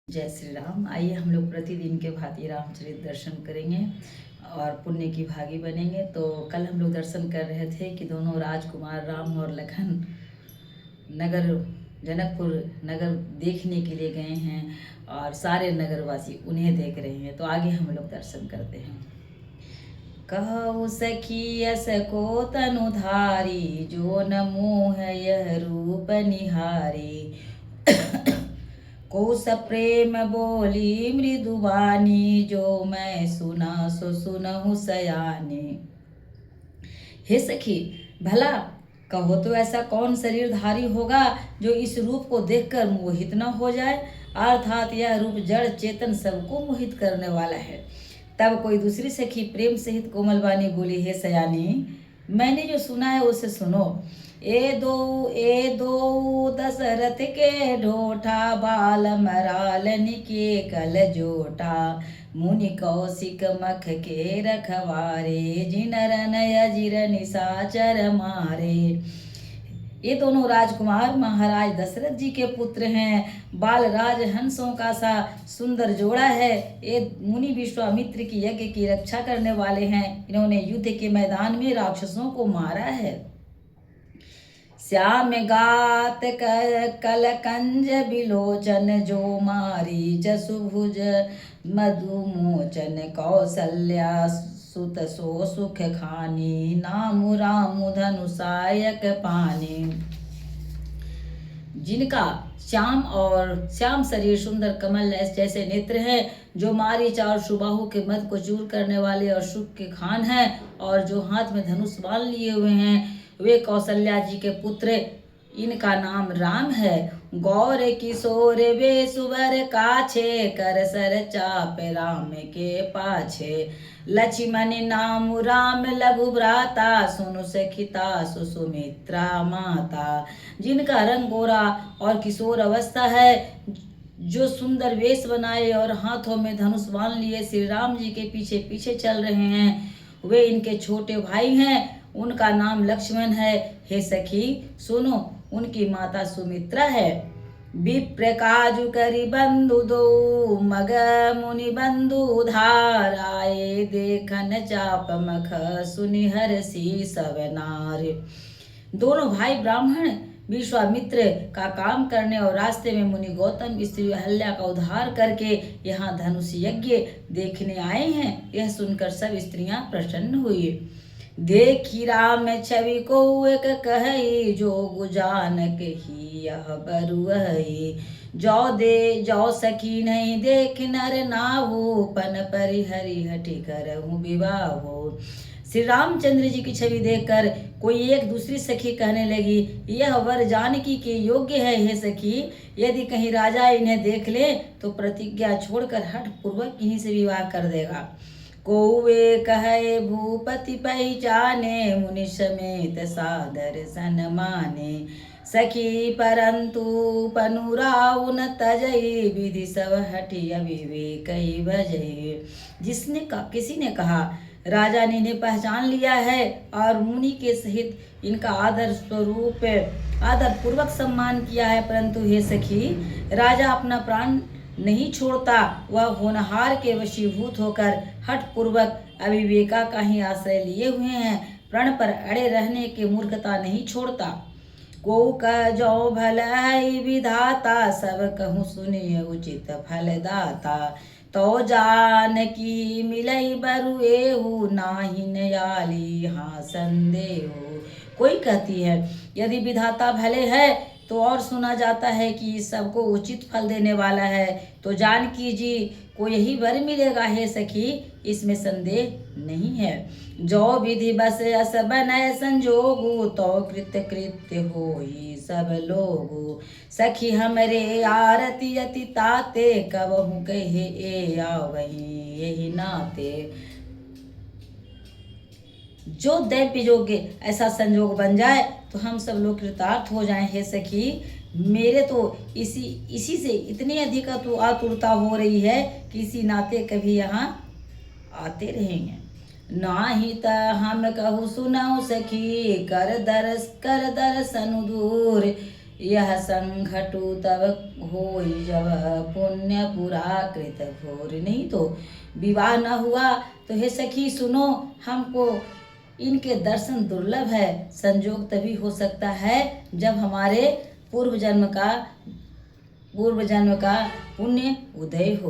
जय श्री राम। आइए हम लोग प्रतिदिन के भांति रामचरित दर्शन करेंगे और पुण्य की भागी बनेंगे। तो कल हम लोग दर्शन कर रहे थे कि दोनों राजकुमार राम और लखन नगर जनकपुर नगर देखने के लिए गए हैं और सारे नगरवासी उन्हें देख रहे हैं। तो आगे हम लोग दर्शन करते हैं। कहु सखी यस को तनुधारी, जो न मोह यह रूप निहारी। को सप्रेम बोली मृदुवानी, जो मैं सुना सो सुनहु सयानी। हे सखी, भला कहो तो ऐसा कौन शरीरधारी होगा जो इस रूप को देखकर मोहित न हो जाए। अर्थात यह रूप जड़ चेतन सबको मोहित करने वाला है। तब कोई दूसरी सखी प्रेम सहित कोमलवानी बोली, हे सयानी, मैंने जो सुना है उसे सुनो। ए दो दशरथ के ढोठा, बाल मराल निके कल जोटा। मुनि कौशिक मख के रखवारे, जिनर नय जिर निशाचर मारे। ये दोनों राजकुमार महाराज दशरथ जी के पुत्र हैं। बालराज हंसों का सा सुंदर जोड़ा है। ये मुनि विश्वामित्र की यज्ञ की रक्षा करने वाले हैं। इन्होंने युद्ध के मैदान में राक्षसों को मारा है। श्याम गात कलकंज बिलोचन, जो मारी जसुभुज मधुमोचन। कौसल्या सुत सो सुख खानी, नामु रामु धनुषायक पानी। जिनका श्याम शरीर, सुंदर कमल जैसे नेत्र हैं, जो मारीच और सुबाहु के मद को चूर करने वाले और सुख के खान हैं, और जो हाथ में धनुष बाण लिए हुए हैं, वे कौशल्या जी के पुत्र। इनका नाम राम है। गौर किशोर वे सुवर काछे, कर सर चाप राम के पाछे। लक्ष्मण नाम राम लघु भ्राता, सुनु सखिता सुमित्रा माता। जिनका रंग गोरा और किशोर अवस्था है, जो सुंदर वेश बनाए और हाथों में धनुष बाण लिए श्री राम जी के पीछे पीछे चल रहे हैं, वे इनके छोटे भाई हैं। उनका नाम लक्ष्मण है। हे सखी सुनो, उनकी माता सुमित्रा है। विप्र काजु करी बंधु दो, मग मुनि बंधु उधार। आए देखन चाप मख, सुनिहर सी सब नार। दोनों भाई ब्राह्मण विश्वामित्र का काम करने और रास्ते में मुनि गौतम स्त्री अहल्या का उद्धार करके यहाँ धनुष यज्ञ देखने आए हैं। यह सुनकर सब स्त्रियां प्रसन्न हुई। देखी राम छवि को एक कही, जो गुजानक ही यह बरुअही। जो सखी नहीं देख नर नाहु, पन परिहरि हटि करहु विवाहो। श्री रामचंद्र जी की छवि देखकर कोई एक दूसरी सखी कहने लगी, यह वर जानकी के योग्य है। हे सखी, यदि कहीं राजा इन्हें देख ले तो प्रतिज्ञा छोड़कर हठ पूर्वक इन्हीं से विवाह कर देगा। कोवे कहे भूपति पहचाने, मुनि समेत सादर सन माने। सखी परंतु पनुराउ न तजई, विधि सब हटि अविवेक भजई। किसी ने कहा, राजा ने इन्हें पहचान लिया है और मुनि के सहित इनका आदर पूर्वक सम्मान किया है, परंतु हे सखी, राजा अपना प्राण नहीं छोड़ता। वह होनहार के वशीभूत होकर हठ पूर्वक अविवेका का ही आश्रय लिए हुए हैं। प्रण पर अड़े रहने के मूर्खता नहीं छोड़ता। को कह जो भलाई विधाता, सब कहूँ सुनिए उचित फल दाता। तो जान की मिलई बरुएहु, नाही नयाली हाँ संदेहु। कोई कहती है, यदि विधाता भले है तो और सुना जाता है कि सबको उचित फल देने वाला है, तो जानकी जी को यही वर मिलेगा। हे सखी, इसमें संदेह नहीं है। जो विधि बस अस बनय संजोगु, तो कृत्य होई सब लोगु। सखी हमरे आरती अति ताते, कबहु कहे ए आवही यही नाते। जो दैव्य योग्य ऐसा संजोग बन जाए तो हम सब लोग कृतार्थ हो जाएं। हे सखी, मेरे तो इसी से इतनी अधिक आतुरता हो रही है कि इसी नाते कभी यहाँ आते रहेंगे। नाही त हम कहूँ सुनाऊ सखी, कर दर्शन दूर। यह संघटु तब होई जब पुण्य पूरा कृत घोर। नहीं तो विवाह न हुआ तो हे सखी सुनो, हमको इनके दर्शन दुर्लभ है। संजोग तभी हो सकता है जब हमारे पूर्व जन्म का पुण्य उदय हो।